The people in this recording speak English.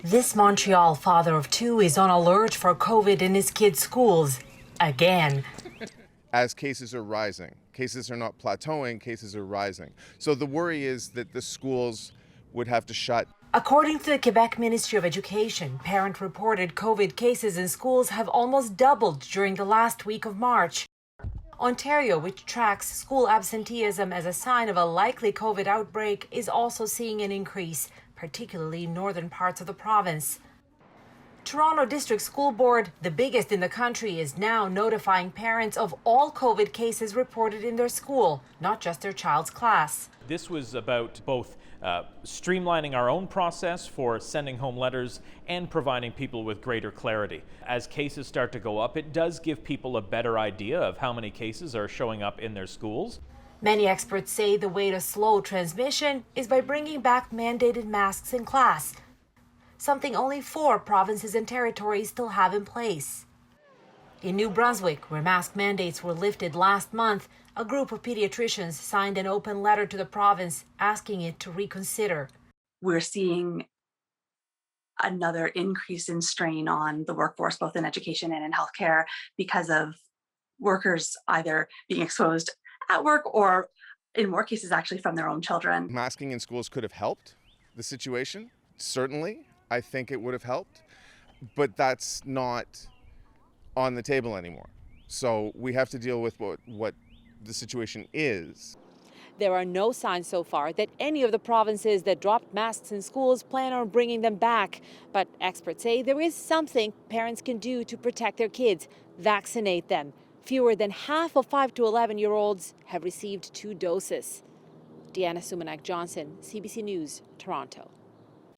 This Montreal father of two is on alert for COVID in his kids' schools again. As cases are rising, cases are not plateauing, cases are rising. So the worry is that the schools would have to shut. According to the Quebec Ministry of Education, parent-reported COVID cases in schools have almost doubled during the last week of March. Ontario, which tracks school absenteeism as a sign of a likely COVID outbreak, is also seeing an increase, particularly in northern parts of the province. Toronto District School Board, the biggest in the country, is now notifying parents of all COVID cases reported in their school, not just their child's class. This was about both streamlining our own process for sending home letters and providing people with greater clarity. As cases start to go up, it does give people a better idea of how many cases are showing up in their schools. Many experts say the way to slow transmission is by bringing back mandated masks in class, something only 4 provinces and territories still have in place. In New Brunswick, where mask mandates were lifted last month, a group of pediatricians signed an open letter to the province asking it to reconsider. We're seeing another increase in strain on the workforce, both in education and in healthcare, because of workers either being exposed at work or, in more cases, actually from their own children. Masking in schools could have helped the situation, certainly. I think it would have helped, but that's not on the table anymore. So we have to deal with what the situation is. There are no signs so far that any of the provinces that dropped masks in schools plan on bringing them back. But experts say there is something parents can do to protect their kids: vaccinate them. Fewer than half of 5 to 11-year-olds have received 2 doses. Sumanac-Johnson, CBC News, Toronto.